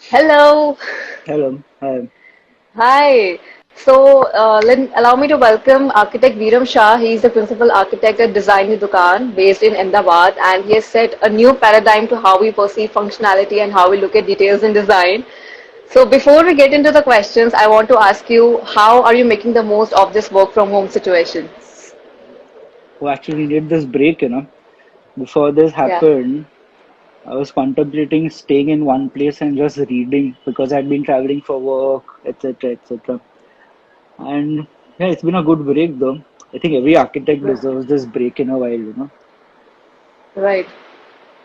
Hello. Hello. Hi. Hi. Allow me to welcome architect Viram Shah. He is the principal architect at Design Dukan based in Ahmedabad, and he has set a new paradigm to how we perceive functionality and how we look at details in design. So before we get into the questions, I want to ask you, how are you making the most of this work from home situation? Who actually needed this break, Before this Yeah. happened, I was contemplating staying in one place and just reading because I'd been traveling for work, etc., etc. And yeah, it's been a good break though. I think every architect deserves this break in a while. Right.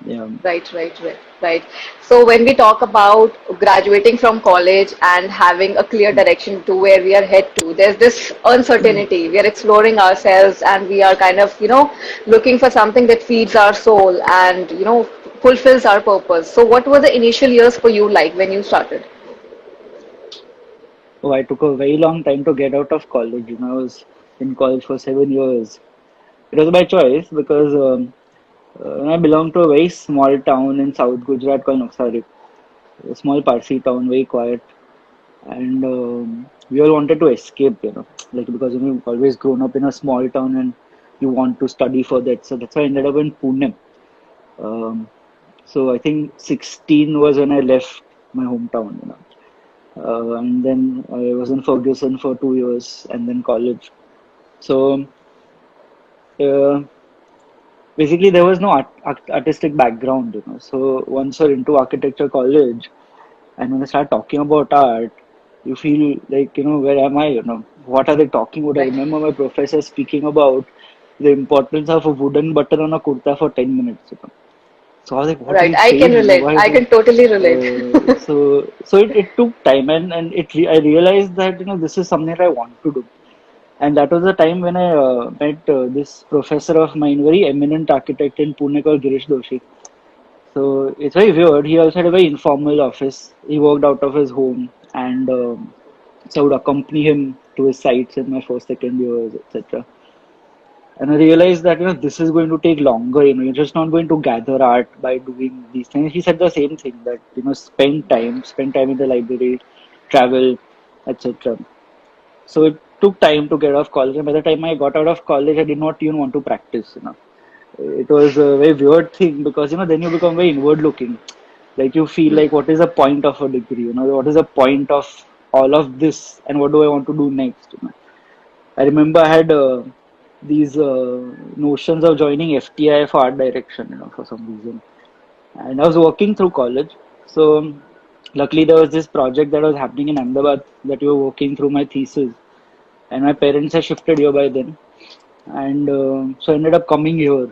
Yeah. Right. So when we talk about graduating from college and having a clear direction to where we are head to, there's this uncertainty. We are exploring ourselves and we are kind of, looking for something that feeds our soul and, fulfills our purpose. So what were the initial years for you like when you started? Oh, I took a very long time to get out of college. I was in college for 7 years. It was by choice because I belong to a very small town in South Gujarat called Navsari. A small Parsi town, very quiet, and we all wanted to escape, like because you've always grown up in a small town and you want to study for that. So that's why I ended up in Pune. Um, so I think 16 was when I left my hometown, and then I was in Ferguson for 2 years and then college. So uh, basically, there was no artistic background. So once you're into architecture college, and when they start talking about art, you feel like, where am I? What are they talking about? I Right. remember my professor speaking about the importance of a wooden button on a kurta for 10 minutes. So I was like, what are Right. you I can saying? relate. Why I do can totally relate. so it took time, and I realized that, this is something that I want to do. And that was the time when I met this professor of mine, very eminent architect in Pune called Girish Doshi. So it's very weird. He also had a very informal office. He worked out of his home, and so I would accompany him to his sites in my first, second years, etc. And I realized that, this is going to take longer. You're just not going to gather art by doing these things. He said the same thing, that, spend time in the library, travel, etc. So it took time to get off college, and by the time I got out of college, I did not even want to practice. It was a very weird thing because, then you become very inward looking. Like you feel like, what is the point of a degree? What is the point of all of this, and what do I want to do next? I remember I had these notions of joining FTI for art direction, for some reason. And I was working through college. So luckily there was this project that was happening in Ahmedabad that we were working through my thesis. And my parents had shifted here by then. And so I ended up coming here.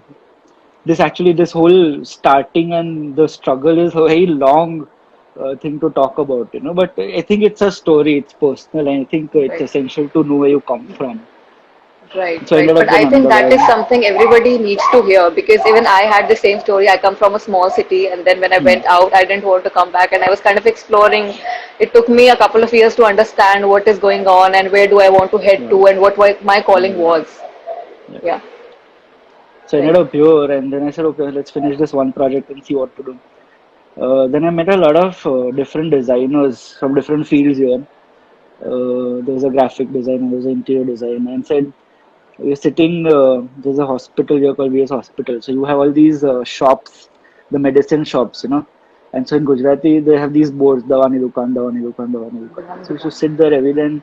This whole starting and the struggle is a very long thing to talk about. But I think it's a story, it's personal, and I think it's Right. essential to know where you come from. Right, So I right. ended But up in I think that is Ahmedabad. something everybody needs to hear because even I had the same story. I come from a small city, and then when I Hmm. went out, I didn't want to come back, and I was kind of exploring. It took me a couple of years to understand what is going on and where do I want to head Yeah, to and what my calling yeah, was. yeah. Yeah, So I ended right. up here, and then I said, okay, let's finish this one project and see what to do. Then I met a lot of different designers from different fields here. There was a graphic designer, there was an interior designer, and said, you're sitting, there's a hospital here called VS Hospital. So you have all these shops, the medicine shops. And so in Gujarati, they have these boards, Dawani Dukan, Dawani Dukan, Dawani Dukan. So you should sit there every day. And,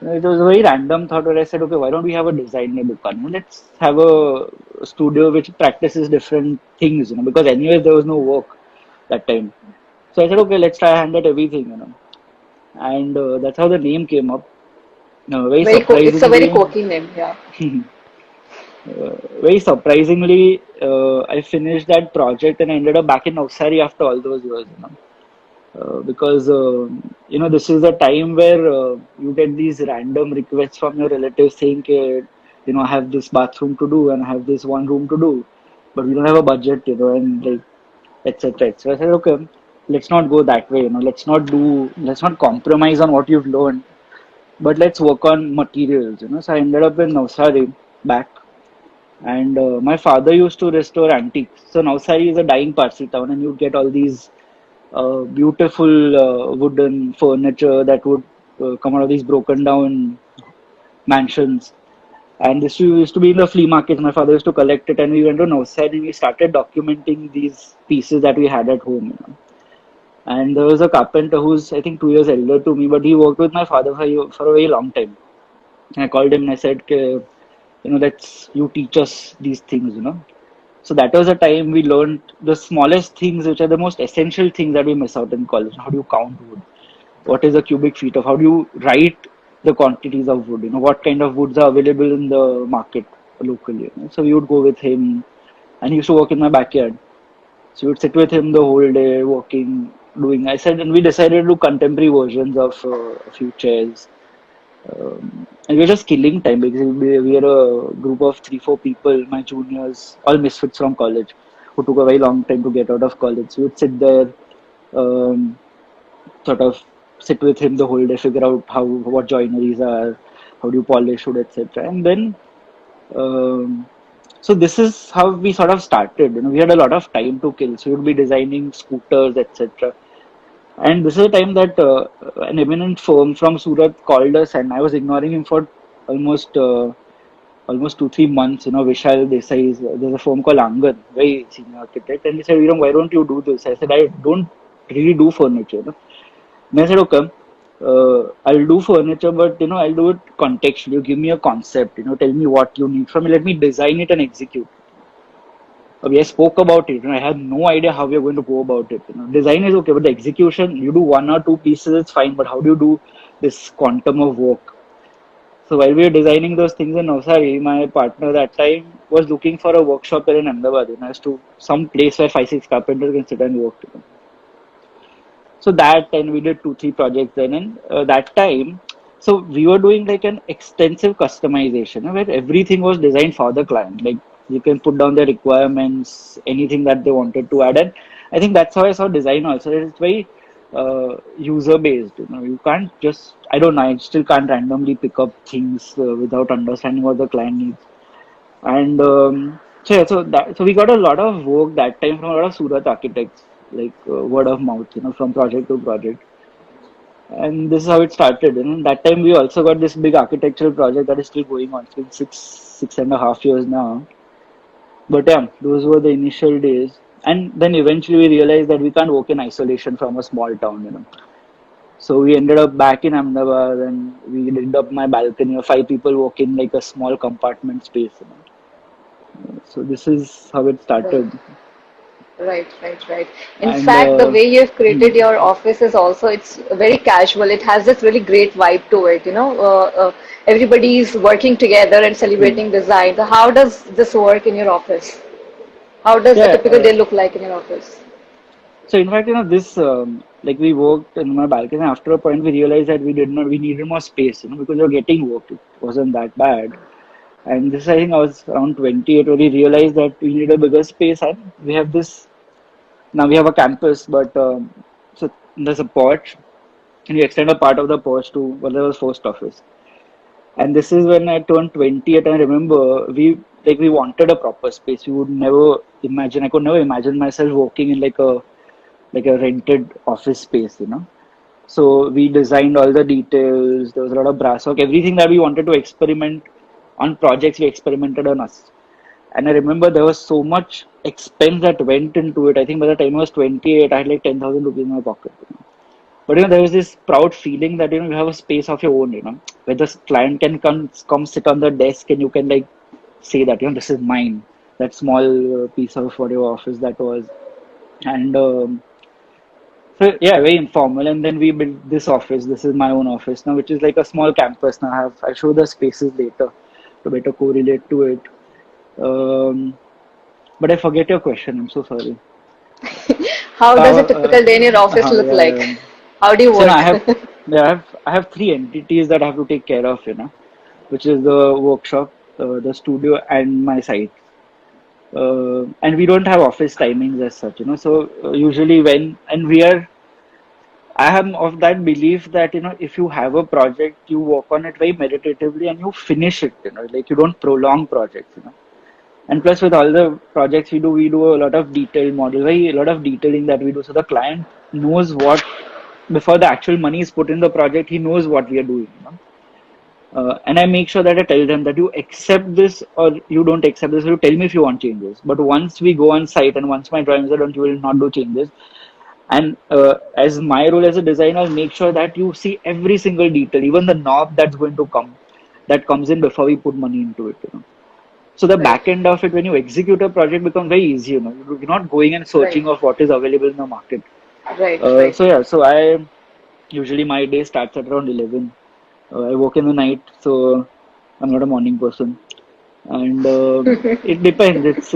it was a very random thought where I said, okay, why don't we have a designer Dukan? Let's have a studio which practices different things, because anyways, there was no work that time. So I said, okay, let's try hand at everything. And that's how the name came up. Very Very cool. It's a very surprisingly, quirky name. Yeah. very surprisingly, I finished that project and I ended up back in Navsari after all those years. Because this is the time where you get these random requests from your relatives saying, "Okay, I have this bathroom to do and I have this one room to do, but we don't have a budget, and like etc. So I said, okay, let's not go that way. Let's not compromise on what you've learned, but let's work on materials. So I ended up in Navsari back. And my father used to restore antiques. So Navsari is a dying Parsi town, and you get all these beautiful wooden furniture that would come out of these broken down mansions. And this used to be in the flea market. My father used to collect it, and we went to Navsad and we started documenting these pieces that we had at home. And there was a carpenter who's, I think, 2 years elder to me, but he worked with my father for a very long time. And I called him and I said, let's you teach us these things. So that was a time we learned the smallest things, which are the most essential things that we miss out in college. How do you count wood? What is a cubic feet of? How do you write the quantities of wood? What kind of woods are available in the market locally? So we would go with him, and he used to work in my backyard. So we would sit with him the whole day, working, doing. I said, and we decided to do contemporary versions of a few chairs. And we were just killing time because we were a group of 3, 4 people, my juniors, all misfits from college, who took a very long time to get out of college. So we'd sit there, um, sort of sit with him the whole day, figure out what joineries are, how do you polish wood, etc. And then, um, so this is how we sort of started. We had a lot of time to kill, so we'd be designing scooters, etc. And this is a time that an eminent firm from Surat called us, and I was ignoring him for almost almost 2, 3 months. Vishal Desai, there's a firm called Angan, very senior architect, and he said, why don't you do this? I said, I don't really do furniture. And I said, okay, I'll do furniture, but I'll do it contextually. You give me a concept, tell me what you need from me, let me design it and execute. I spoke about it, and I had no idea how we are going to go about it. Design is okay, but the execution, you do 1 or 2 pieces, it's fine. But how do you do this quantum of work? So while we were designing those things in Navsari, my partner that time was looking for a workshop in Ahmedabad, as to some place where 5, 6 carpenters can sit and work. So that time we did 2, 3 projects then, and that time, so we were doing like an extensive customization where everything was designed for the client. Like you can put down their requirements, anything that they wanted to add, and I think that's how I saw design also. It's very user based. You can't just, I don't know, I still can't randomly pick up things without understanding what the client needs. And so we got a lot of work that time from a lot of Surat architects, like word of mouth, from project to project. And this is how it started. That time we also got this big architectural project that is still going on. It's been 6.5 years now. But yeah, those were the initial days. And then eventually we realized that we can't work in isolation from a small town. So we ended up back in Ahmedabad, and we did up my balcony. 5 people work in like a small compartment space. So this is how it Right. started. Right, right, right. In And fact, the way you've hmm, created your office is also, it's very casual. It has this really great vibe to it. Everybody is working together and hmm. celebrating design. So how does this work in your office? How does a Yeah. typical day look like in your office? So in fact, this like we worked in my balcony. After a point, we realized that we needed more space, because we were getting work. It wasn't that bad. And this, I think, I was around 28 when we realized that we need a bigger space, and we have this. Now we have a campus, but so there's a porch, and you extend a part of the porch to whatever post office. And this is when I turned 28. And I remember we wanted a proper space. We would never imagine. I could never imagine myself working in like a rented office space. So we designed all the details. There was a lot of brass work. Everything that we wanted to experiment on projects, we experimented on us. And I remember there was so much expense that went into it. I think by the time I was 28, I had like 10,000 rupees in my pocket. But there was this proud feeling that you have a space of your own, where the client can come sit on the desk, and you can like say that this is mine. That small piece of whatever office that was. And so yeah, very informal. And then we built this office. This is my own office now, which is like a small campus now. I'll show the spaces later to better correlate to it. Um, but I forget your question. I'm so sorry. How does a Uh, typical day in your office look yeah, like? yeah. How do you So now work? I have 3 entities that I have to take care of, which is the workshop, the studio, and my site. And we don't have office timings as such. So usually I am of that belief that if you have a project, you work on it very meditatively and you finish it. Like you don't prolong projects. And plus, with all the projects we do a lot of detailed model, very a lot of detailing that we do. So the client knows what, before the actual money is put in the project, he knows what we are doing. And I make sure that I tell them that you accept this or you don't accept this. You tell me if you want changes. But once we go on site and once my drawings are done, you will not do changes. And as my role as a designer, I'll make sure that you see every single detail, even the knob that's going to come, that comes in before we put money into it. So the Right. back end of it, when you execute a project, becomes very easy. You're not going and Right. searching of what is available in the market. Right. Right. So I usually my day starts at around 11. I work in the night, so I'm not a morning person, and it depends.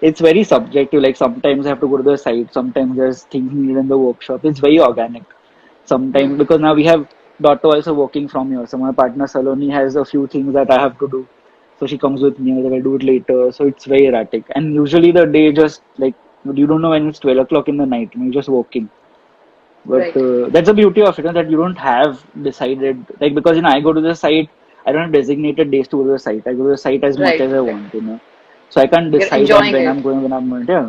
It's very subjective. Like sometimes I have to go to the site, sometimes there's things needed in the workshop. It's very organic. Sometimes because now we have daughter also working from here, so my partner Saloni has a few things that I have to do. So she comes with me, and I do it later. So it's very erratic, and usually the day just like you don't know when it's 12 o'clock in the night. You're just working. But Right. that's the beauty of it, that you don't have decided, like, because I go to the site, I don't have designated days to go to the site. I go to the site as much Right. as I Right. want. So I can't You're decide on enjoying when it. I'm going, when I'm going. Yeah.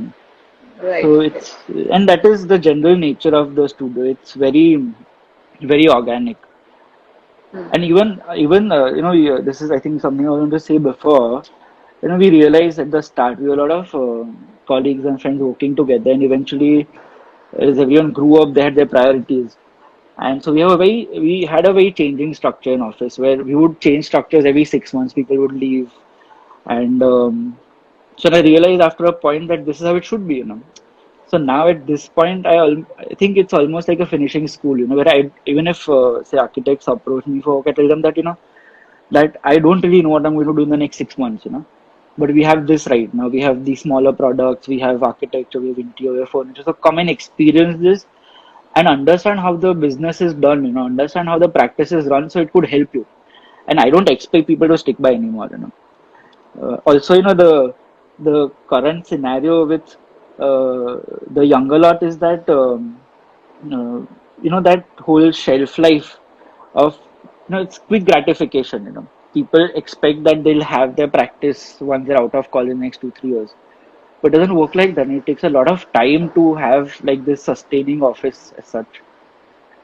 Right. So Right. and that is the general nature of the studio. It's very organic. Hmm. And even this is, I think, something I wanted to say before. We realized at the start we were a lot of colleagues and friends working together, and eventually, as everyone grew up, they had their priorities. And so we had a very changing structure in office where we would change structures every 6 months. People would leave, and so I realized after a point that this is how it should be. So now at this point, I think it's almost like a finishing school. Where even if say architects approach me for work, I tell them that I don't really know what I'm going to do in the next 6 months. But we have this right now. We have these smaller products. We have architecture. We have interior. We have furniture. So come and experience this and understand how the business is done. Understand how the practice is run, so it could help you. And I don't expect people to stick by anymore. Also, the current scenario with the younger lot is that that whole shelf life of it's quick gratification. People expect that they'll have their practice once they're out of college next 2 3 years, but it doesn't work like that. It takes a lot of time to have like this sustaining office as such.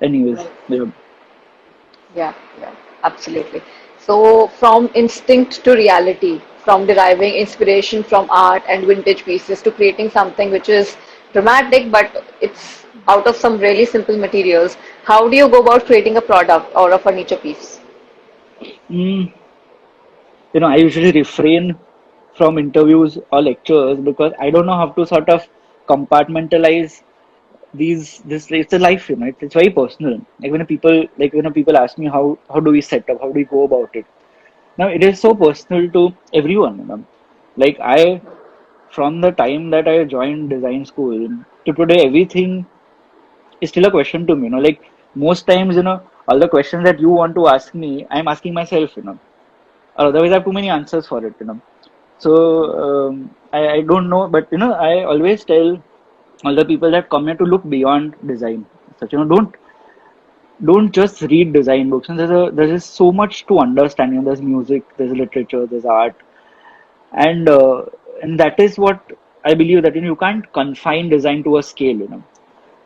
Anyways, Right. yeah. Yeah, yeah, absolutely. So, from instinct to reality, from deriving inspiration from art and vintage pieces to creating something which is dramatic, but it's out of some really simple materials, how do you go about creating a product or a furniture piece? Mm, I usually refrain from interviews or lectures because I don't know how to sort of compartmentalize this. It's a life. It's very personal. Like when people ask me how do we set up, how do we go about it. Now it is so personal to everyone. Like I, from the time that I joined design school to today, everything is still a question to me. Like most times, all the questions that you want to ask me, I'm asking myself. Or otherwise I have too many answers for it. So I don't know, but I always tell all the people that come here to look beyond design. Don't just read design books. And there's just so much to understand. There's music, there's literature, there's art, and that is what I believe, that you can't confine design to a scale.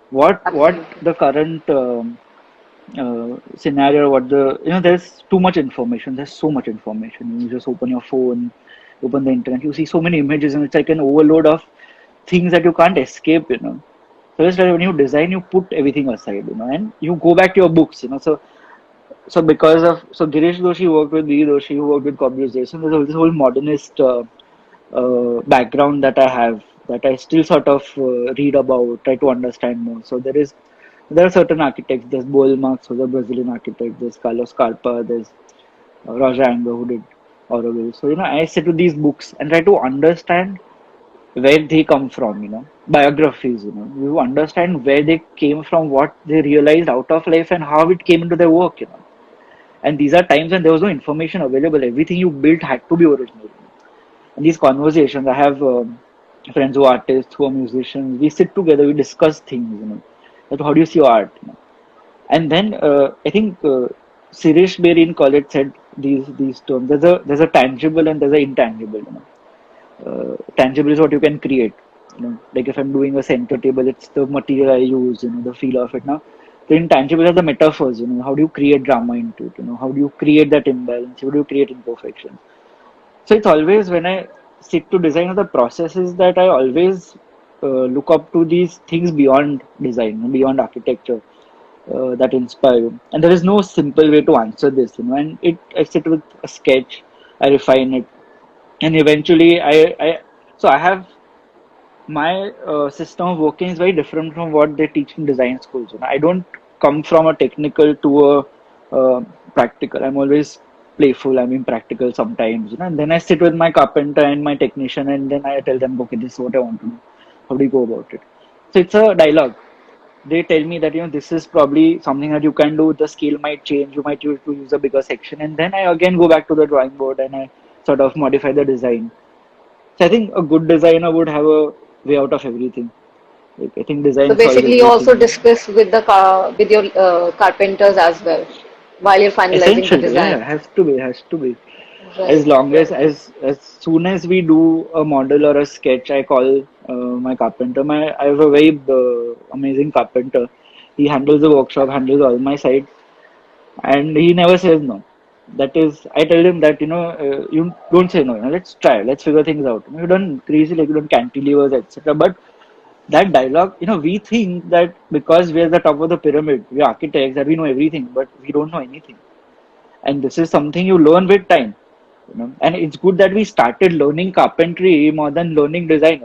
What Absolutely. the current scenario, what the there's too much information. There's so much information. You just open your phone, open the internet, you see so many images, and it's like an overload of things that you can't escape. So it's like when you design, you put everything aside, and you go back to your books. So because of Girish Doshi worked with V. Doshi, who worked with Corbusier. So there's this whole modernist background that I have, that I still sort of read about, try to understand more. So there are certain architects. There's Boel Marx, who's a Brazilian architect. There's Carlos Carpa. There's Roger Anger, who did Auroville. So I sit with these books and try to understand where they come from. Biographies. You understand where they came from, what they realized out of life, and how it came into their work. And these are times when there was no information available. Everything you built had to be original. And these conversations, I have friends who are artists, who are musicians. We sit together, we discuss things. That how do you see your art? And then I think Suresh Berry in college said these terms. There's a tangible and there's an intangible. Tangible is what you can create. Like if I'm doing a center table, it's the material I use, the feel of it. Now, the intangibles are the metaphors. How do you create drama into it? How do you create that imbalance? How do you create imperfections? So it's always when I sit to design the processes that I always look up to these things beyond design, beyond architecture, that inspire you. And there is no simple way to answer this, And I sit with a sketch, I refine it, and eventually I have my system of working is very different from what they teach in design schools. I don't come from a technical to a practical. I'm always playful. I'm impractical sometimes, And then I sit with my carpenter and my technician, and then I tell them, okay, this is what I want to do. How do you go about it? So it's a dialogue. They tell me that this is probably something that you can do. The scale might change. You might use a bigger section, and then I again go back to the drawing board and I sort of modify the design. So I think a good designer would have a way out of everything. Like I think So design solves basically, you also everything. discuss with the with your carpenters as well while you're finalizing the Essentially, yeah, design. has to be. As Right, long right. as soon as we do a model or a sketch, I call my carpenter. I have a very amazing carpenter. He handles the workshop, handles all my sites, and he never says no. That is, I tell him that you don't say no. Let's try. Let's figure things out. You done crazy like you done cantilevers, etc. But that dialogue, we think that because we are the top of the pyramid, we are architects, that we know everything, but we don't know anything. And this is something you learn with time. And it's good that we started learning carpentry more than learning design.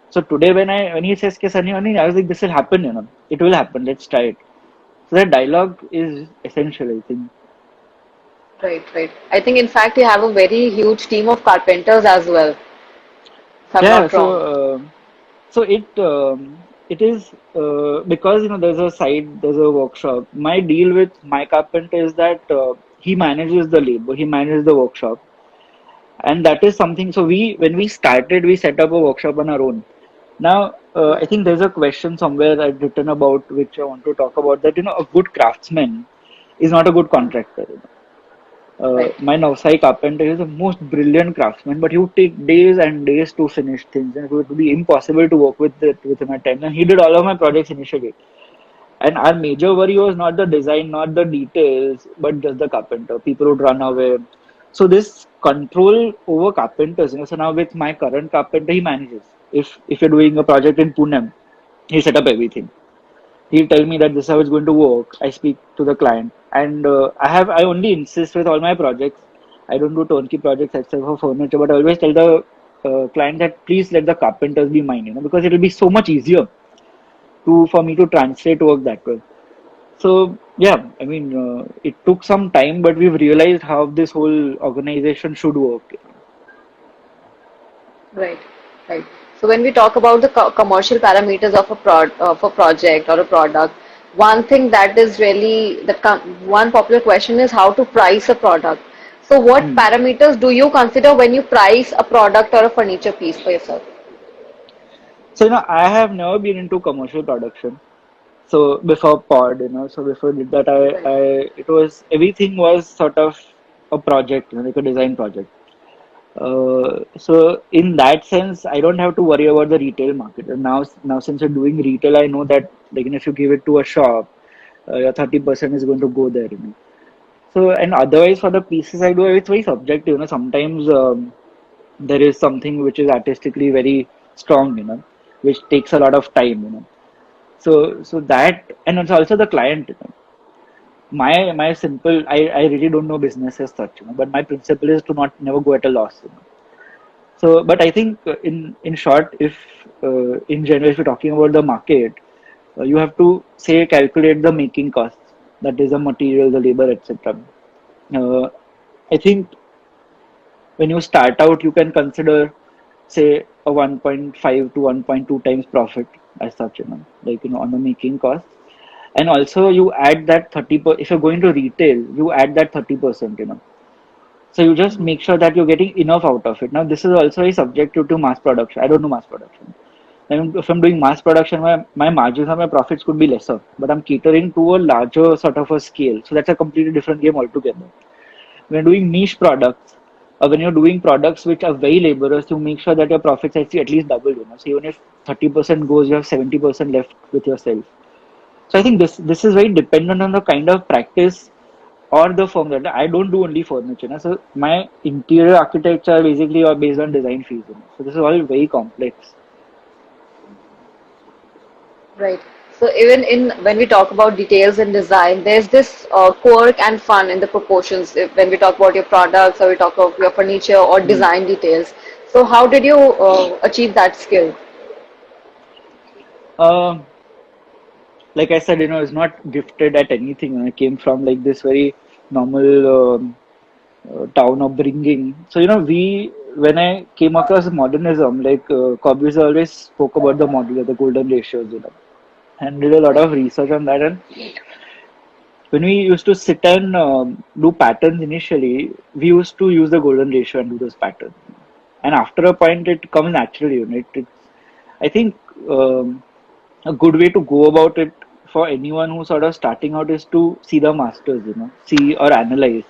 So today when he says "Ke Sunny Sunny," I was like, this will happen. It will happen. Let's try it. So that dialogue is essential, I think. Right, right. I think in fact you have a very huge team of carpenters as well, if I'm Yeah. not So wrong. so it is because there's a site, there's a workshop. My deal with my carpenter is that he manages the labor, he manages the workshop, and that is something. So when we started, we set up a workshop on our own. Now, I think there's a question somewhere I've written about which I want to talk about, that a good craftsman is not a good Hmm. contractor. Right. My Navsai carpenter is the most brilliant craftsman, but he would take days and days to finish things, and it would be impossible to work with it with him at times. And he did all of my projects initially. And our major worry was not the design, not the details, but just the carpenter. People would run away. So this control over carpenters, so now with my current carpenter, he manages. If you're doing a project in Pune, he set up everything. He'll tell me that this is how it's going to work. I speak to the client, and I only insist with all my projects. I don't do turnkey projects except for furniture, but I always tell the client that please let the carpenters be mine, because it will be so much easier to for me to translate work that way. So yeah, I mean, it took some time, but we've realized how this whole organization should work. Right, right. So when we talk about the commercial parameters of of a project or a product, one thing that is really one popular question is how to price a product. So what Hmm. parameters do you consider when you price a product or a furniture piece for yourself? So I have never been into commercial production. So before pod, so before did that, Right. it was everything was sort of a project, like a design project. So in that sense, I don't have to worry about the retail market. And now since you're doing retail, I know that like if you give it to a shop, your 30% is going to go there. So and otherwise for the pieces I do, it's very subjective. Sometimes there is something which is artistically very strong, which takes a lot of time. So that, and it's also the client. My simple, I really don't know business as such, but my principle is to not never go at a loss. So, but I think in short, if in general, if you're talking about the market, you have to say calculate the making costs, that is the material, the labor, etc. Uh, I think when you start out, you can consider say a 1.5 to 1.2 times profit as such, like on the making costs. And also you add that if you're going to retail, you add that 30%. So you just make sure that you're getting enough out of it. Now this is also a subjective to mass production. I don't know mass production. And if I'm doing mass production, my margins or my profits could be lesser, but I'm catering to a larger sort of a scale. So that's a completely different game altogether. When doing niche products, when you're doing products which are very laborious, you make sure that your profits actually at least double. So even if 30% goes, you have 70% left with yourself. So I think this is very dependent on the kind of practice or the firm that I don't do only furniture. So my interior architecture basically are based on design fees. So this is all very complex. Right. So even in when we talk about details and design, there's this quirk and fun in the proportions. When we talk about your products or we talk about your furniture or Hmm. design details. So how did you achieve that skill? Um, like I said, I was not gifted at anything. I came from like this very normal town upbringing. So when I came across modernism, like Corbusier always spoke about the model, the golden ratios, and did a lot Right. of research on that. And when we used to sit and do patterns initially, we used to use the golden ratio and do those patterns. And after a point, it comes naturally. I think a good way to go about it for anyone who's sort of starting out is to see the masters, see or analyze,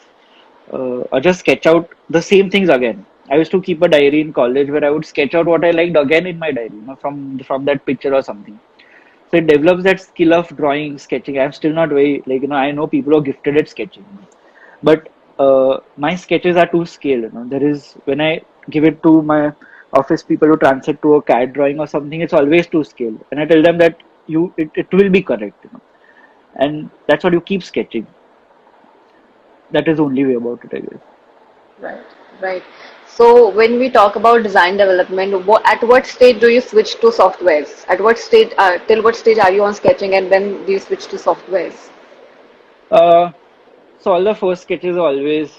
or just sketch out the same things again. I used to keep a diary in college where I would sketch out what I liked again in my diary, from that picture or something. So it develops that skill of drawing, sketching. I'm still not very like I know people are gifted at sketching, but my sketches are to scale. There is when I give it to my office people to translate to a CAD drawing or something, it's always to scale, and I tell them that it will be correct, and that's what you keep sketching. That is the only way about it, I guess. Right. Right. So when we talk about design development, at what stage do you switch to softwares? At what stage, till what stage are you on sketching, and when do you switch to softwares? Uh, so all the first sketches are always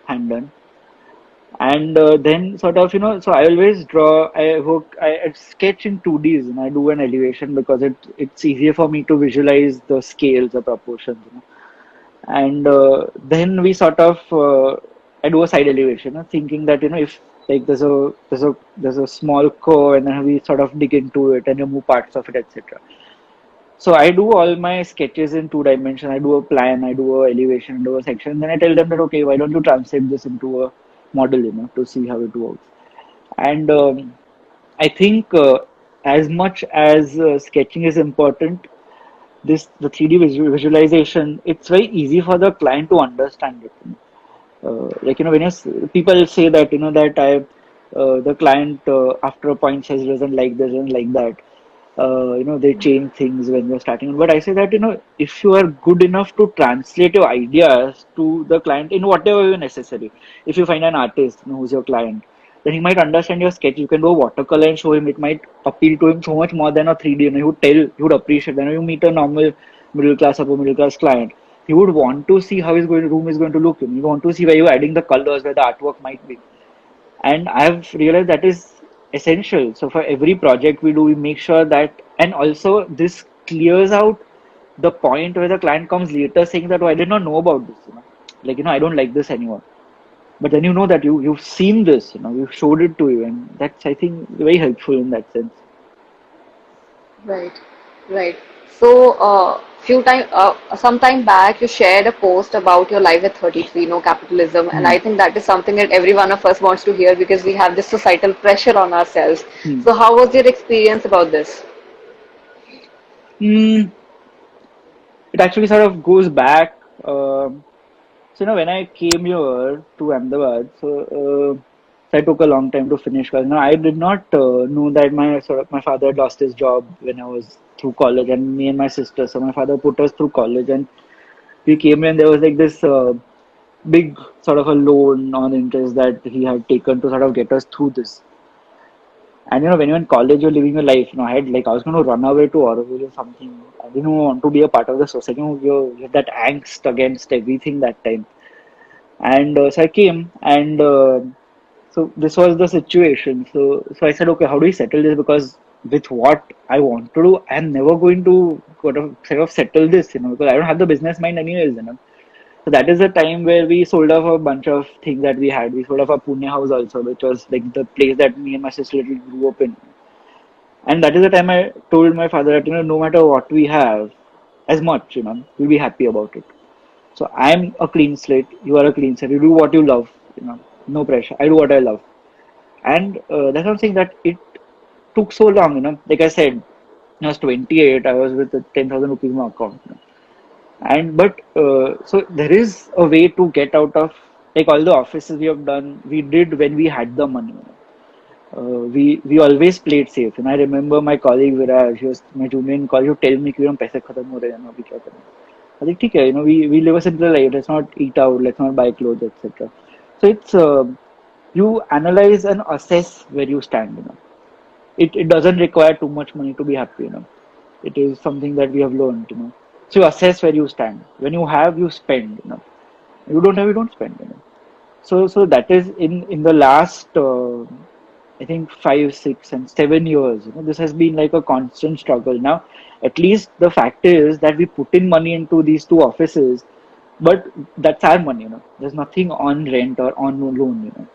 hand done, and then sort of so I always draw. I sketch in 2Ds, and I do an elevation because it's easier for me to visualize the scales, the proportions. And then we sort of I do a side elevation, thinking that if like there's a small curve, and then we sort of dig into it and remove parts of it, etc. So I do all my sketches in 2 dimension. I do a plan, I do a elevation, I do a section. Then I tell them that okay, why don't you translate this into a model, to see how it works. And I think as much as sketching is important, the 3D visualization, it's very easy for the client to understand it. Like when people say that that the client after a point says doesn't like this, doesn't like that. They change things when you're starting. But I say that if you are good enough to translate your ideas to the client in whatever way necessary. If you find an artist who's your client, then he might understand your sketch. You can do a watercolor and show him. It might appeal to him so much more than a 3D. He would he would appreciate. Then you meet a normal middle class, upper middle class client, he would want to see how his room is going to look. You want to see where you're adding the colors, where the artwork might be. And I've realized that is essential. So for every project we do, we make sure that, and also this clears out the point where the client comes later saying that, oh, I did not know about this. Like I don't like this anymore. But then that you've seen this. We've showed it to you, and that's I think very helpful in that sense. Right, right. So, some time back, you shared a post about your life at 33, no capitalism, and Hmm. I think that is something that every one of us wants to hear because we have this societal pressure on ourselves. Hmm. So, how was your experience about this? Hmm. It actually sort of goes back. So when I came here to Ahmedabad, so I took a long time to finish college. Now I did not know that my father had lost his job when I was through college, and me and my sister. So my father put us through college, and we came in. There was like this big sort of a loan on interest that he had taken to sort of get us through this. And when you're in college, you're living your life. I was going to run away to Auroville or something. I didn't want to be a part of the society. You have that angst against everything that time. And so I came, and so this was the situation. So I said, okay, how do we settle this? Because with what I want to do, I'm never going to sort of settle this, because I don't have the business mind anyways. So that is the time where we sold off a bunch of things that we had. We sold off our Pune house also, which was like the place that me and my sister little grew up in. And that is the time I told my father that, no matter what we have, as much, we'll be happy about it. So I'm a clean slate. You are a clean slate. You do what you love. no pressure. I do what I love, and that's something that it took so long. Like I said, when I was 28, I was with a 10,000 rupees in my account. And but so there is a way to get out of, like, all the offices we have done. We did when we had the money. We always played safe. And I remember my colleague Viraj, he was my junior in college, would tell me कि हम पैसे खत्म हो रहे हैं ना अभी क्या करें. I think ठीक है, we live a simple life. Let's not eat out. Let's not buy clothes, etc. So it's you analyze and assess where you stand. It doesn't require too much money to be happy. It is something that we have learned. So you assess where you stand. When you have, you spend. You don't have, you don't spend. So that is in the last I think 5, 6, and 7 years. This has been like a constant struggle. Now, at least the fact is that we put in money into these two offices, but that's our money. There's nothing on rent or on loan.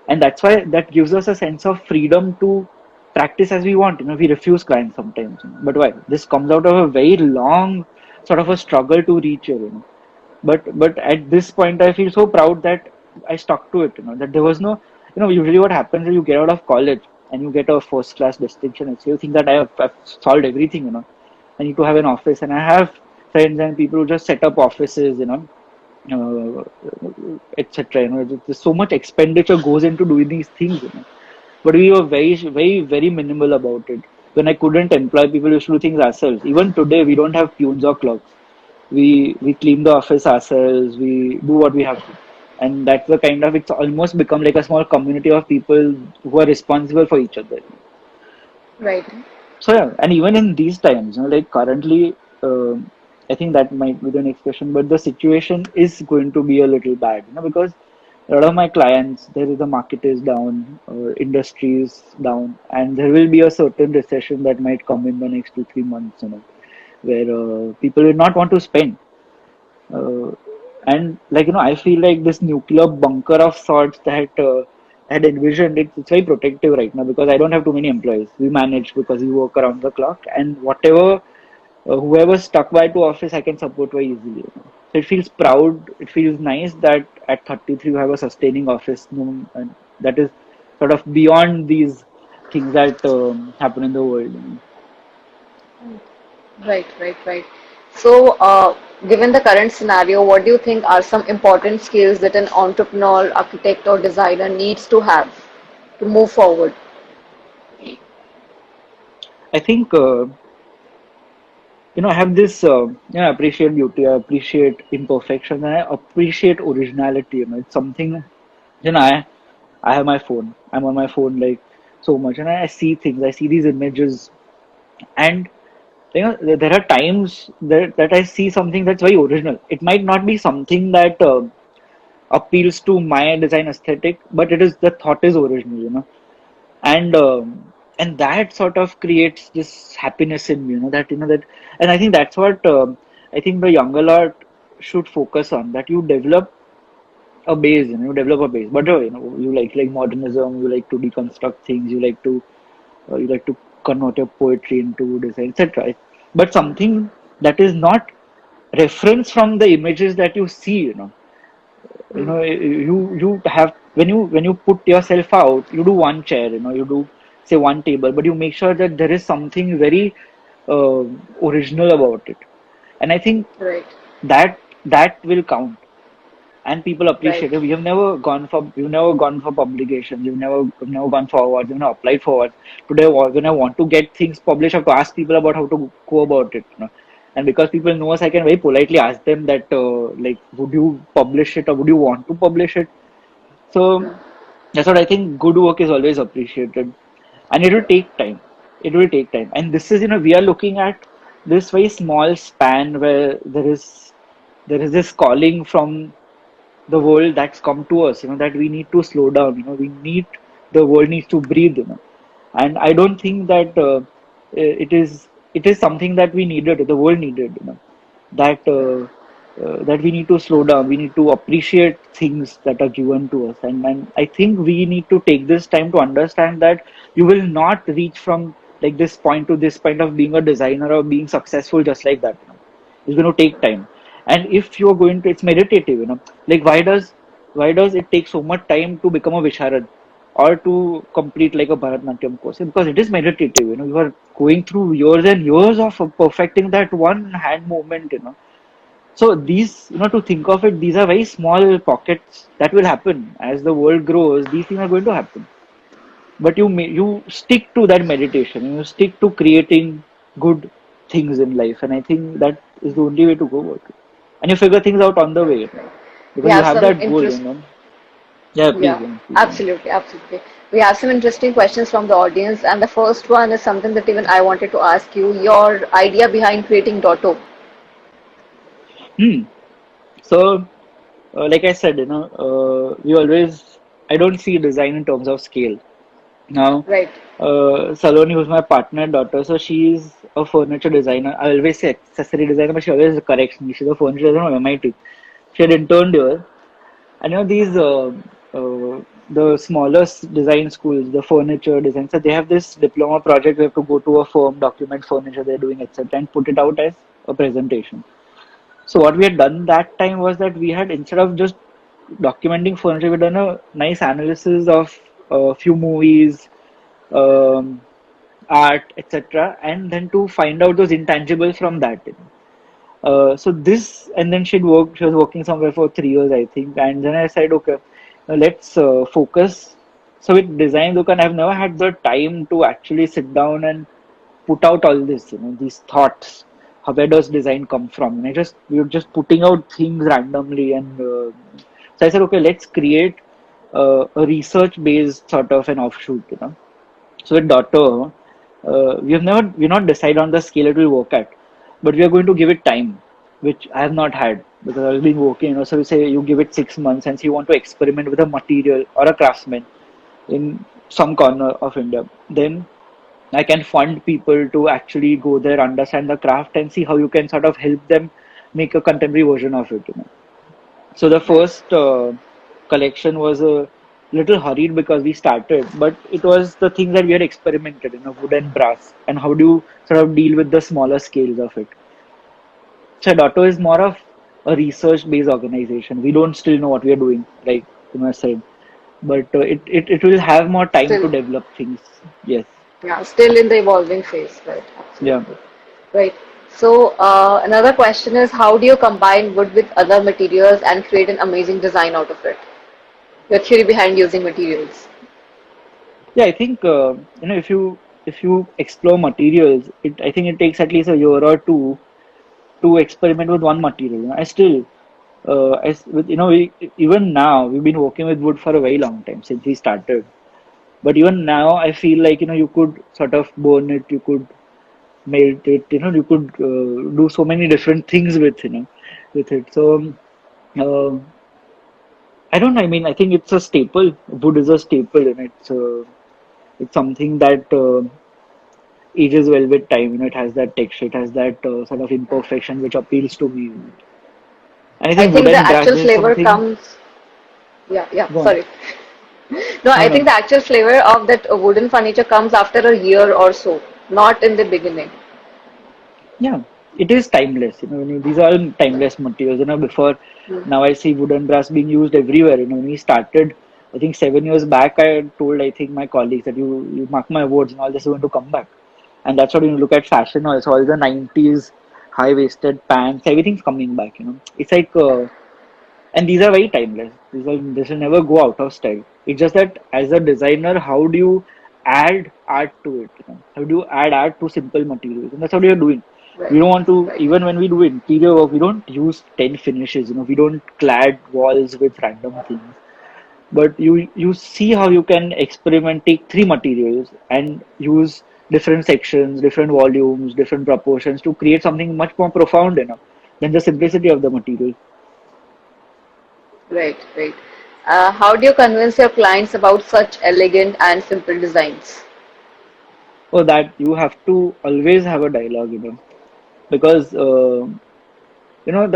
And that's why that gives us a sense of freedom to practice as we want. We refuse clients sometimes. But why? This comes out of a very long sort of a struggle to reach here. But at this point, I feel so proud that I stuck to it. That there was no, usually what happens is you get out of college and you get a first class distinction, and so you think that I've solved everything. I need to have an office, and I have friends and people who just set up offices. Etc. There's so much expenditure goes into doing these things. But we were very, very, very minimal about it. When I couldn't employ people, we used to do things ourselves. Even today, we don't have peons or clerks. We clean the office ourselves. We do what we have to, and that's the kind of, it's almost become like a small community of people who are responsible for each other. Right. So yeah, and even in these times, like currently, I think that might be the next question, but the situation is going to be a little bad, because a lot of my clients, there is the market is down, industry is down, and there will be a certain recession that might come in the next 2, 3 months, where people will not want to spend. Uh, and like, I feel like this nuclear bunker of sorts that I had envisioned, it's very protective right now because I don't have too many employees. We manage because we work around the clock, and whatever whoever's stuck by to office, I can support very easily. So it feels proud. It feels nice that at 33 you have a sustaining office, and that is sort of beyond these things that happen in the world. Right, right, right. So, given the current scenario, what do you think are some important skills that an entrepreneur, architect, or designer needs to have to move forward? I think I have this. I appreciate beauty. I appreciate imperfection, and I appreciate originality. It's something. I have my phone. I'm on my phone like so much, and I see things. I see these images, and there are times that I see something that's very original. It might not be something that appeals to my design aesthetic, but it is, the thought is original. And that sort of creates this happiness in me, that, and I think that's what I think the younger lot should focus on, that you develop a base, you develop a base. But you like modernism, you like to deconstruct things, you like to convert your poetry into design, etc. But something that is not reference from the images that you see. You have, when you put yourself out, you do one chair, you do, say, one table, but you make sure that there is something very uh, original about it. And I think Right, that will count, and people right, appreciate it. We've never gone for publications. We've never gone for awards. We've never applied for awards. Today, when I want to get things published, I have to ask people about how to go about it. And because people know us, I can very politely ask them that, like, would you publish it or would you want to publish it? So that's what I think. Good work is always appreciated, and it will take time. It will take time, and this is, we are looking at this very small span where there is this calling from the world that's come to us, that we need to slow down, the world needs to breathe. And I don't think that it is something that we needed, the world needed, that that we need to slow down, we need to appreciate things that are given to us, and I think we need to take this time to understand that you will not reach from like this point to this point of being a designer or being successful just like that. It's going to take time. And if you're going to, it's meditative. Like, why does why does it take so much time to become a Visharad or to complete like a Bharatnatyam course? Because it is meditative, you are going through years and years of perfecting that one hand movement. So these, to think of it, these are very small pockets that will happen as the world grows. These things are going to happen, but you stick to that meditation. You stick to creating good things in life, and I think that is the only way to go about it. And you figure things out on the way, We because you have have some that goal. interest. Yeah, please, Yeah, please. absolutely, absolutely. We have some interesting questions from the audience, and the first one is something that even I wanted to ask you. Your idea behind creating Dotto. Hmm. So, like I said, I don't see design in terms of scale. Now, Right. Saloni, who's my partner daughter, so she's a furniture designer. I always say accessory designer, but she always corrects me. She's a furniture designer from MIT. She had interned here. And these the smaller design schools, the furniture design, so they have this diploma project. We have to go to a firm, document furniture they're doing, etc., and put it out as a presentation. So what we had done that time was that we had, instead of just documenting furniture, we done a nice analysis of a few movies, um, art, etc., and then to find out those intangibles from that. So this, and then she was working somewhere for 3 years, I think. And then I said, okay, let's focus. So with design, Dukan, I've never had the time to actually sit down and put out all this, these thoughts. Where does design come from? And we were just putting out things randomly. And so I said, okay, let's create a research-based sort of an offshoot. So with Dotto, we're not decided on the scale it will work at, but we are going to give it time, which I have not had because I've been working. So we say you give it 6 months, and so you want to experiment with a material or a craftsman in some corner of India. Then I can fund people to actually go there, understand the craft, and see how you can sort of help them make a contemporary version of it. So the Right. first collection was a little hurried because we started, but it was the things that we had experimented wood and brass, and how do you sort of deal with the smaller scales of it. So Dotto is more of a research-based organization. We don't still know what we are doing, like I said, but it will have more time to Still, develop things. Yes, yeah, still in the evolving phase. Right. yeah. Absolutely. Right. So another question is, how do you combine wood with other materials and create an amazing design out of it? Your theory behind using materials. Yeah, I think if you explore materials, I think it takes at least a year or two to experiment with one material. I still, with even now we've been working with wood for a very long time since we started. But even now, I feel like you could sort of burn it, you could melt it, you could do so many different things with it. So uh, I don't know. I mean, I think it's a staple. Wood is a staple, and it's something that ages well with time. It has that texture, it has that sort of imperfection which appeals to me. And I I think wood think the and brass, actual there's flavor something. comes. Yeah, yeah. Go on. Sorry. No, No, I think no. the actual flavor of that wooden furniture comes after a year or so, not in the beginning. Yeah, it is timeless. These are all Right. timeless materials. Before Hmm. now, I see wood and brass being used everywhere. When we started, I think 7 years back, I told, I think, my colleagues that you mark my words, and all this is going to come back. And that's what when you look at fashion also, all the 90s high waisted pants, everything's coming back. It's like, and these are very timeless. This will never go out of style. It's just that as a designer, how do you add art to it? How do you add art to simple materials? And that's what we are doing. Right. We don't want to, Right. even when we do interior work, we don't use 10 finishes. We don't clad walls with random things. But you see how you can experiment, take three materials and use different sections, different volumes, different proportions to create something much more profound than the simplicity of the material. Right. Right. How do you convince your clients about such elegant and simple designs? For that, you have to always have a dialogue, because the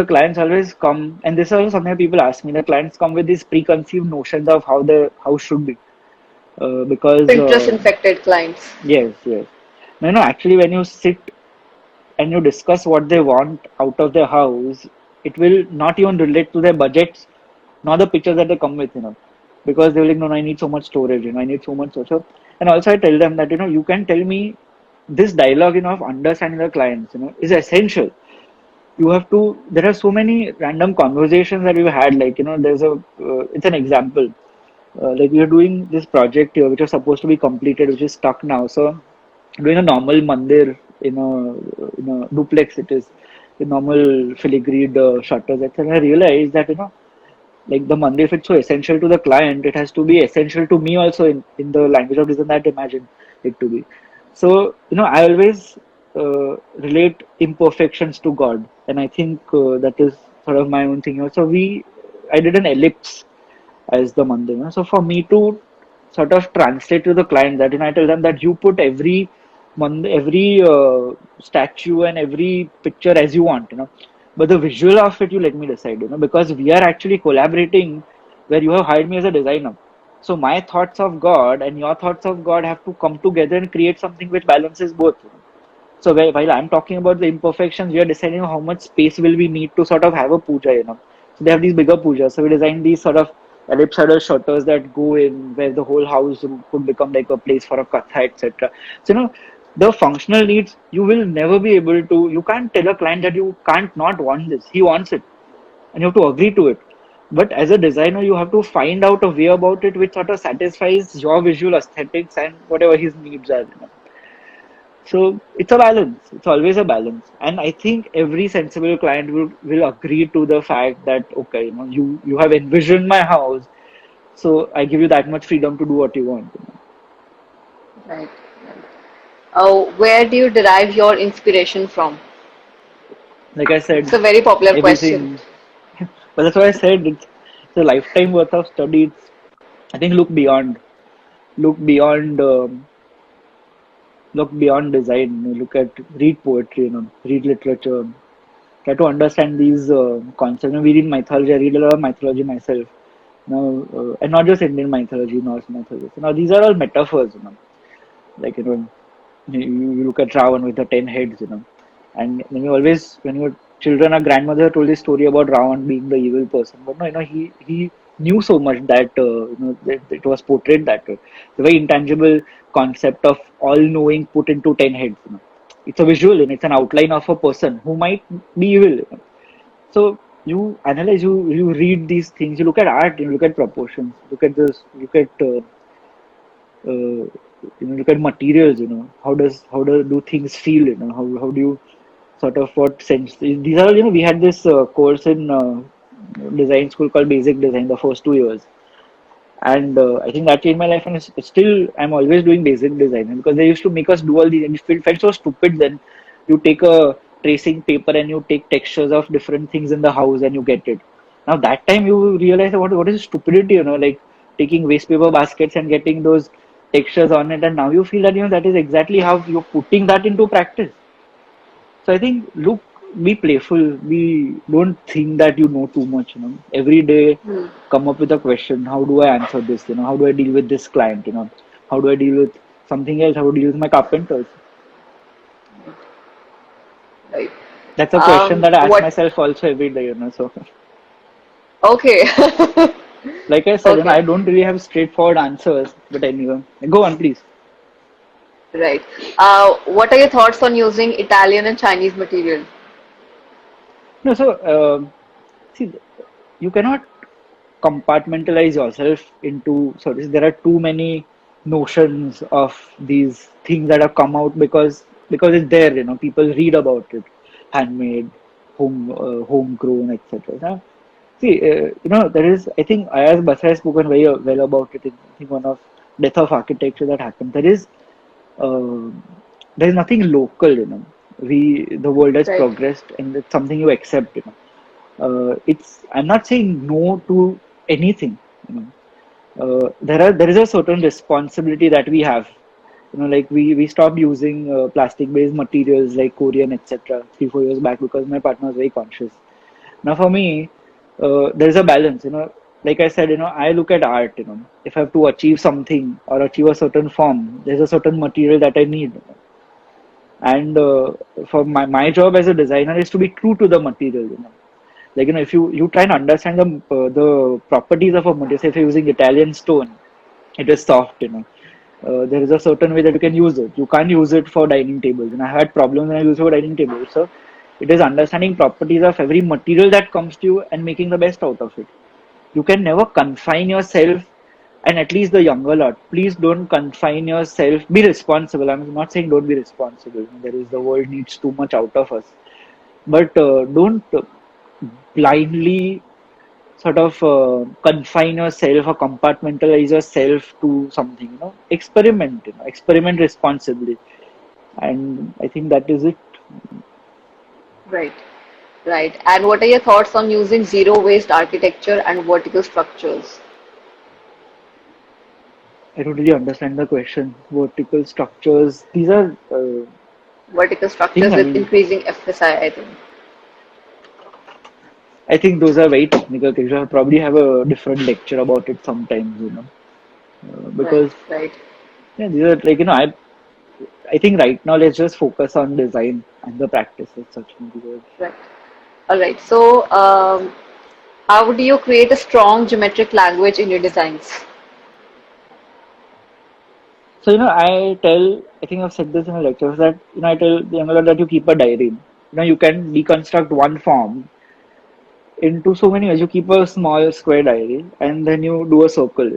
clients always come, and this is also something people ask me. The clients come with these preconceived notions of how the house should be, because Pinterest infected clients. yes, yes. No, actually, when you sit and you discuss what they want out of their house, it will not even relate to their budgets not the pictures that they come with, because they're like, no, no, I need so much storage, I need so much so. And also I tell them that, you can tell me this dialogue, of understanding the clients, is essential. You have to, there are so many random conversations that we've had, like, it's an example. Like we are doing this project here, which was supposed to be completed, which is stuck now. So doing a normal mandir in a duplex, it is the normal filigreed shutters, etc. I realized that like the mandir, if it's so essential to the client, it has to be essential to me also in the language of design that I imagine it to be. So I always relate imperfections to God, and I think that is sort of my own thing. So I did an ellipse as the mandir. So for me to sort of translate to the client that, I tell them that you put every statue and every picture as you want, but the visual of it you let me decide, because we are actually collaborating where you have hired me as a designer. So my thoughts of God and your thoughts of God have to come together and create something which balances both. So while I'm talking about the imperfections, we are deciding how much space will we need to sort of have a puja, So they have these bigger pujas. So we design these sort of ellipsoidal shutters that go in where the whole house could become like a place for a katha, etc. So the functional needs, you will never be able to. You can't tell a client that you can't not want this. He wants it, and you have to agree to it. But as a designer, you have to find out a way about it which sort of satisfies your visual aesthetics and whatever his needs are. So it's a balance. It's always a balance. And I think every sensible client will agree to the fact that, okay, you have envisioned my house, so I give you that much freedom to do what you want. Right. Where do you derive your inspiration from? Like I It's said, a very popular question. everything. But that's why I said it's a lifetime worth of study. I think look beyond, look beyond design. Read poetry, read literature. Try to understand these concepts. We read mythology. I read a lot of mythology myself. And not just Indian mythology, Norse mythology. Now these are all metaphors. Like you look at Ravan with the 10 heads. And when when you were children, our grandmother told this story about Ravan being the evil person. But no, he knew so much that that it was portrayed that way. The very intangible concept of all knowing put into 10 heads. It's a visual and it's an outline of a person who might be evil. So you analyze, you read these things, you look at art, you look at proportions, look at this, look at materials. How do things feel? How do you sort of what sense? These are we had this course in design school called Basic Design the first 2 years, and I think that changed my life. And still, I'm always doing basic design because they used to make us do all these, and it felt so stupid. Then you take a tracing paper and you take textures of different things in the house and you get it. Now that time you realize what is stupidity, like taking waste paper baskets and getting those textures on it, and now you feel that that is exactly how you're putting that into practice. So I think be playful. Don't think that you know too much. Every day, Hmm. come up with a question. How do I answer this? How do I deal with this client? How do I deal with something else? How do I deal with my carpenters? Right. That's a question that I ask What? myself also every day. So, Okay. like I said, Okay. I don't really have straightforward answers. But anyway, go on, please. Right. What are your thoughts on using Italian and Chinese material? No, so see, you cannot compartmentalize yourself into. So there are too many notions of these things that have come out because it's there. People read about it, handmade, homegrown, etc. See, there is. I think Ayaz Basra has spoken very well about it in I think one of Death of Architecture that happened. Uh, there is nothing local. The world has Right. progressed, and it's something you accept. It's. I'm not saying no to anything. You know, there is a certain responsibility that we have. Like we stopped using plastic based materials like Korean, etc. 3 4 years back because my partner was very conscious. Now for me, there's a balance. Like I said, I look at art. If I have to achieve something or achieve a certain form, there's a certain material that I need. And for my job as a designer is to be true to the material. Like, if you try and understand the properties of a material, say if you're using Italian stone, it is soft, there is a certain way that you can use it. You can't use it for dining tables. And I had problems when I use it for dining tables. So it is understanding properties of every material that comes to you and making the best out of it. You can never confine yourself, and at least the younger lot, please don't confine yourself. Be responsible. I'm not saying don't be responsible. There is the world needs too much out of us, but don't blindly sort of confine yourself or compartmentalize yourself to something. Experiment. Experiment responsibly, and I think that is it. Right. Right. And what are your thoughts on using zero waste architecture and vertical structures? I don't really understand the question. Vertical structures. These are Vertical things. structures I with mean, increasing FSI, I think. I think those are very technical things. I'll probably have a different lecture about it sometimes. Right. Because Right. yeah, these are like I think right now let's just focus on design and the practice of such because Right. All right. So, how do you create a strong geometric language in your designs? so I think I've said this in a lecture that I tell the younger that you keep a diary. You can deconstruct one form into so many ways. You keep a small square diary and then you do a circle.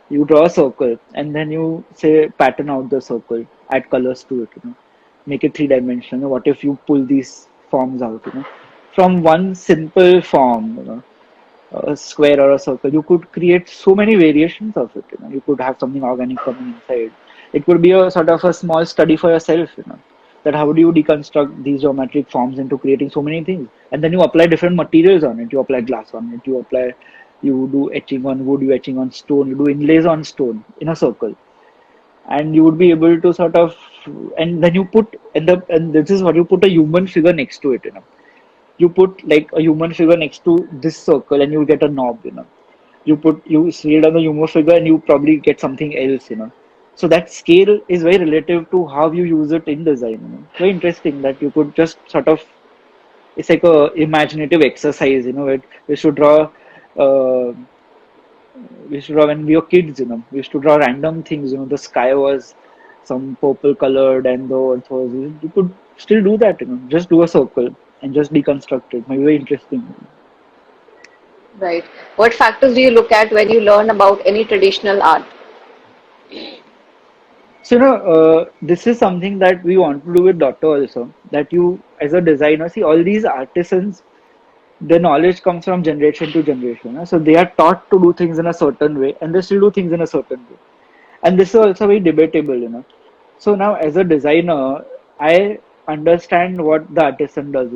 You draw a circle and then you say pattern out the circle, add colors to it, make it three-dimensional. What if you pull these forms out, from one simple form, a square or a circle, you could create so many variations of it. You could have something organic coming inside. It could be a sort of a small study for yourself, that how do you deconstruct these geometric forms into creating so many things, and then you apply different materials on it. You apply glass on it. You do etching on wood. You etching on stone. You do inlays on stone in a circle, and you would be able to sort of, and then you put and this is what you put a human figure next to it. You put like a human figure next to this circle and you get a knob. You see it on the human figure and you probably get something else. So that scale is very relative to how you use it in design. Very interesting that you could just sort of, it's like a imaginative exercise. Where we should draw uh, when we were kids. We used to draw random things. The sky was some purple colored and the earth was, you could still do that. Just do a circle and just deconstruct it. Maybe very interesting. Right. What factors do you look at when you learn about any traditional art? So, this is something that we want to do with Dotto also. That you, as a designer, see all these artisans, the knowledge comes from generation to generation. So they are taught to do things in a certain way, and they still do things in a certain way. And this is also very debatable. So now, as a designer, I understand what the artisan does.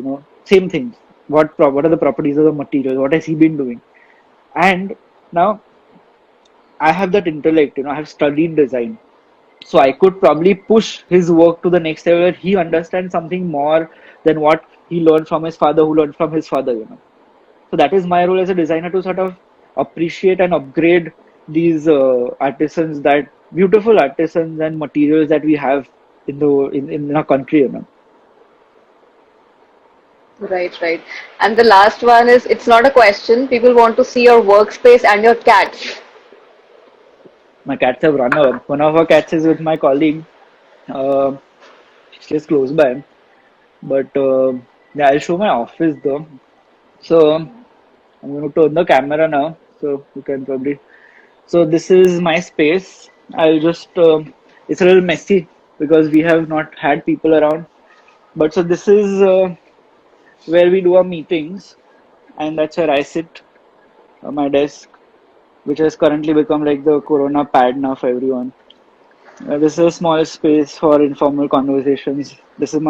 Same things. What are the properties of the material? What has he been doing? And now I have that intellect. I have studied design, so I could probably push his work to the next level where he understands something more than what he learned from his father, who learned from his father. So that is my role as a designer, to sort of appreciate and upgrade these artisans, that beautiful artisans and materials that we have in our country. Right, right. And the last one is, it's not a question. People want to see your workspace and your cats. My cats have run away. One of our cats is with my colleague. Uh, she lives close by. But yeah, I'll show my office though. So I'm going to turn the camera now, so you can probably. So this is my space. I'll just. It's a little messy because we have not had people around. But so this is where we do our meetings, and that's where I sit on my desk, which has currently become like the Corona pad now for everyone. This is a small space for informal conversations. This is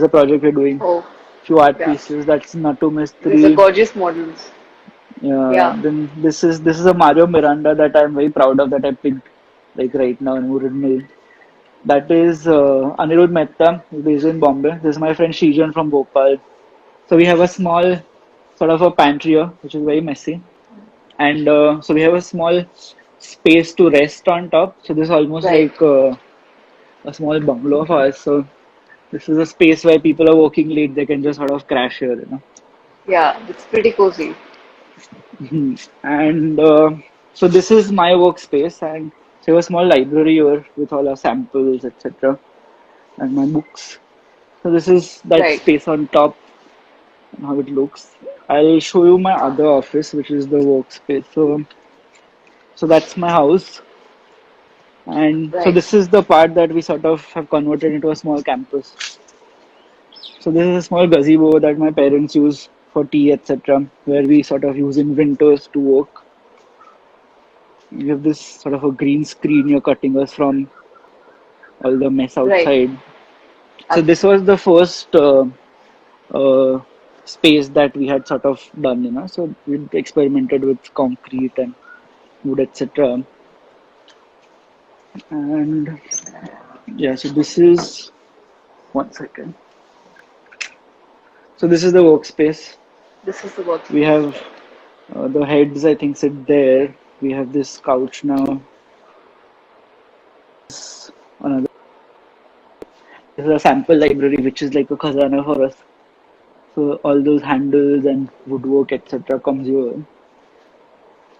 a project we're doing. Oh, Few art yeah. pieces. That's Natu These are Mistri. gorgeous models. Yeah. Yeah. Then this is a Mario Miranda that I'm very proud of, that I picked like right now in Wooded Mill. That is Anirudh Mehta, who's based in Bombay. This is my friend Shijan from Bhopal. So we have a small sort of a pantry here, which is very messy, and so we have a small space to rest on top. So this is almost Right. like a small bungalow of ours. So this is a space where people are working late. They can just sort of crash here. Yeah, it's pretty cozy. And so this is my workspace, and so a small library here with all our samples, etc., and my books. So this is that Right. space on top and how it looks. I'll show you my other office, which is the workspace. So that's my house, and so Right. this is the part that we sort of have converted into a small campus. So this is a small gazebo that my parents use for tea, etc., where we sort of use in winters to work. We have this sort of a green screen you're cutting us from all the mess Right. outside. So this was Absolutely. the first uh, space that we had sort of done, So we experimented with concrete and wood, etc. And yeah, so this is 1 second. So this is the workspace. This is the We workspace. have the heads, I think, sit there. We have this couch now. Another. This is a sample library, which is like a khazana for us. So all those handles and woodwork, etc., comes here.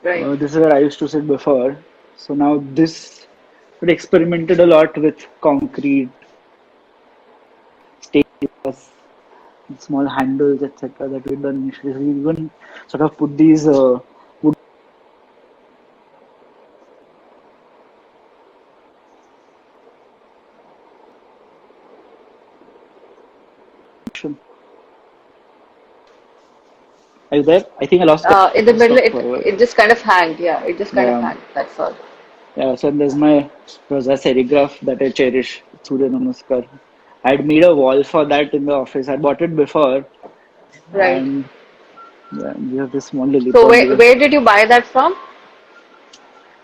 Right. This is where I used to sit before. So now this, we experimented a lot with concrete, stairs, small handles, etc. that we've done initially. So we even sort of put these wood. Are you there? I think I lost In the middle, stuff for a while. it just kind of hanged. Yeah, it just kind of Yeah, hanged. That's all. yeah. So there's my Rosa serigraph that I cherish, Surya Namaskar. I had made a wall for that in the office. I bought it before, Right. and yeah, we have this small lily So pond where here. where did you buy that from?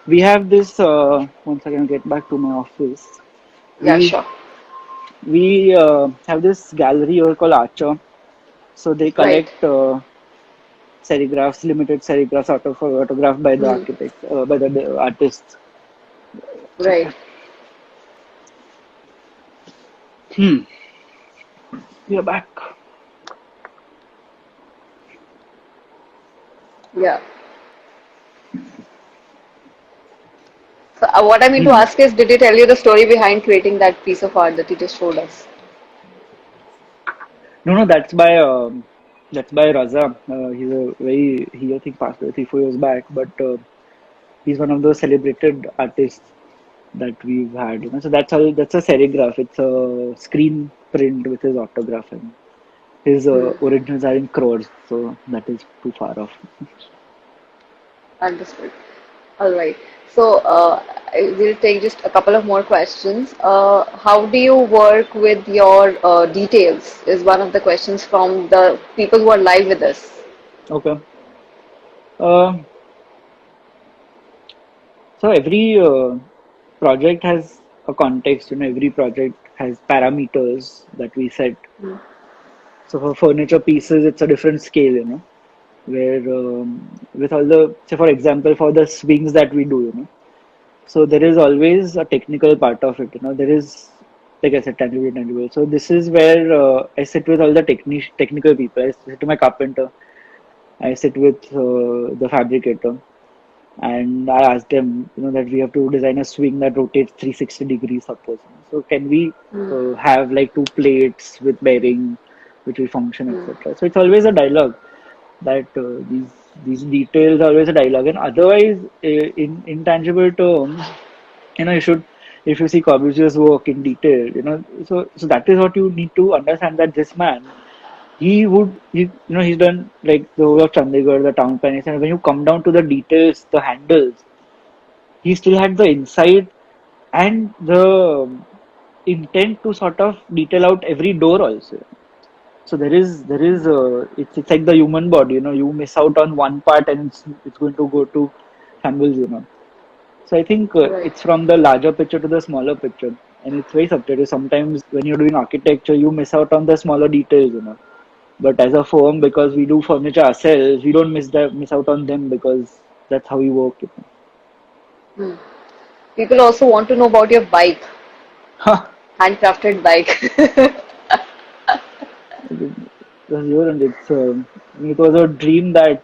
We have this. Once I can get back to my office, Yeah, we sure. we have this gallery here called Archer. So they Right. collect serigraphs, limited serigraphs autographed by the Hmm. architects, by the artists. Right. Hmm. We are back. Yeah. So what I mean to Hmm. ask is, did he tell you the story behind creating that piece of art that you just showed us? No, no, that's by Raza. He's a very he I think passed away 3 4 years back, but he's one of those celebrated artists that we've had. So that's all. That's a serigraph. It's a screen print with his autograph, and his Hmm. originals are in crores, so that is too far off. Understood. All right. So we'll take just a couple of more questions. How do you work with your details? Is one of the questions from the people who are live with us. Okay. Uh, so every project has a context. Every project has parameters that we set. Hmm. So for furniture pieces, it's a different scale. Where with all the, say for example, for the swings that we do. So there is always a technical part of it. There is, like I said, tangible, tangible. So this is where I sit with all the technical people. I sit with my carpenter. I sit with the fabricator, and I ask them, that we have to design a swing that rotates 360 degrees, suppose. So can we Hmm. have like two plates with bearing, which will function, Hmm. etc. So it's always a dialogue that these details are always a dialogue, and otherwise, in intangible terms, you should, if you see Corbusier's work in detail, so that is what you need to understand, that this man, he's done like the whole of Chandigarh, the town plannings, and when you come down to the details, the handles, he still had the insight and the intent to sort of detail out every door also. So it's like the human body, you miss out on one part and it's going to go to shambles. So I think Right. it's from the larger picture to the smaller picture, and it's very subjective. Sometimes when you're doing architecture, you miss out on the smaller details. But as a firm, because we do furniture ourselves, we don't miss out on them, because that's how we work. Hmm. People also want to know about your bike, Ha! handcrafted bike. That's your, and it's It was a dream that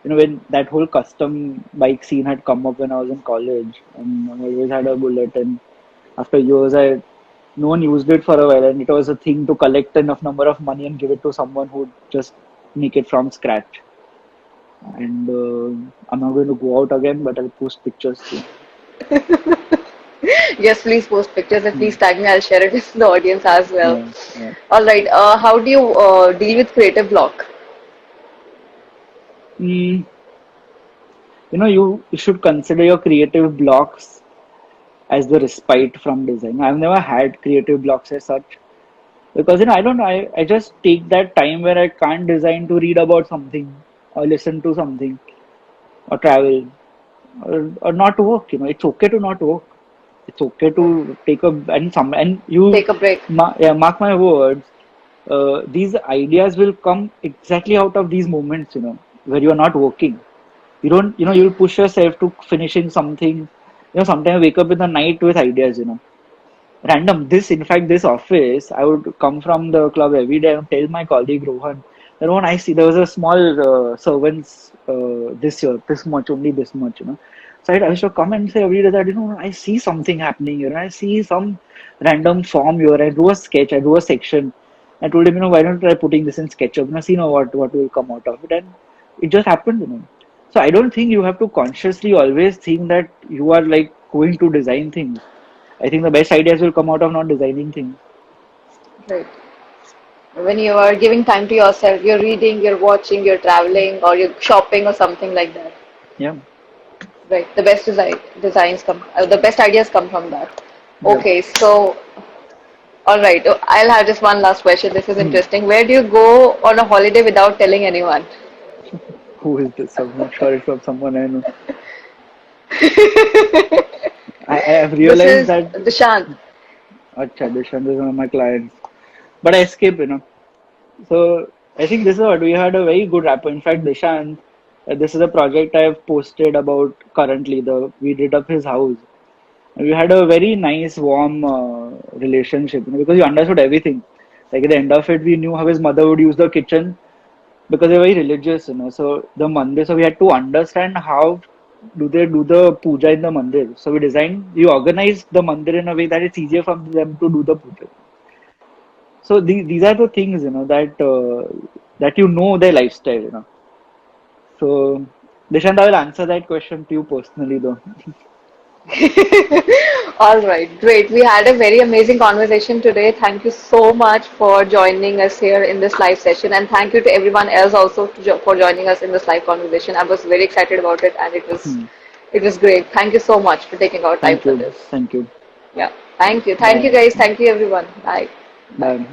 when that whole custom bike scene had come up when I was in college, and I always had a bullet, and after years, no one used it for a while, and it was a thing to collect enough number of money and give it to someone who would just make it from scratch. And I'm not going to go out again, but I'll post pictures soon. Yes, please post pictures and Hmm. please tag me. I'll share it with the audience as well. Yeah, yeah. All right. How do you deal with creative block? Mm, you should consider your creative blocks as the respite from design. I've never had creative blocks as such because I don't know. I just take that time where I can't design to read about something or listen to something or travel or not work. It's okay to not work. It's okay to take a and Take a break. yeah, mark my words. These ideas will come exactly out of these moments. Where you are not working. You don't. You'll push yourself to finishing something. Sometimes wake up in the night with ideas. Random. In fact, this office, I would come from the club every day and tell my colleague Rohan that when I see there was a small servants this year, this much, only this much. So I used to come and say every day that, I see something happening here. I see some random form here. I do a sketch, I do a section. I told him, why don't you try putting this in SketchUp? See, what will come out of it. And it just happened. So I don't think you have to consciously always think that you are like going to design things. I think the best ideas will come out of not designing things. Right. When you are giving time to yourself, you're reading, you're watching, you're traveling, or you're shopping or something like that. Yeah, Right. The best designs come, the best ideas come from that. yeah. Okay. So, all right. I'll have just one last question. This is Hmm. interesting. Where do you go on a holiday without telling anyone? Who is this? I'm not sure it's from someone I know. I have This realized is that Dishant. Acha, Dishant is one of my clients. But I escape. So I think this is what we had a very good rapport. In fact, Dishant, this is a project I've posted about currently. We did up his house. We had a very nice, warm relationship, because we understood everything. Like at the end of it, we knew how his mother would use the kitchen because they're very religious. So the mandir, so we had to understand how do they do the puja in the mandir. So we organized the mandir in a way that it's easier for them to do the puja. So these are the things, that their lifestyle. So Dishant, I will answer that question to you personally, though. All right, great. We had a very amazing conversation today. Thank you so much for joining us here in this live session, and thank you to everyone else also for joining us in this live conversation. I was very excited about it, and Hmm. it was great. Thank you so much for taking our time Thank for you, this. thank you. Yeah, thank you. Thank you, Bye, guys. Thank you, everyone. Bye. Bye. bye.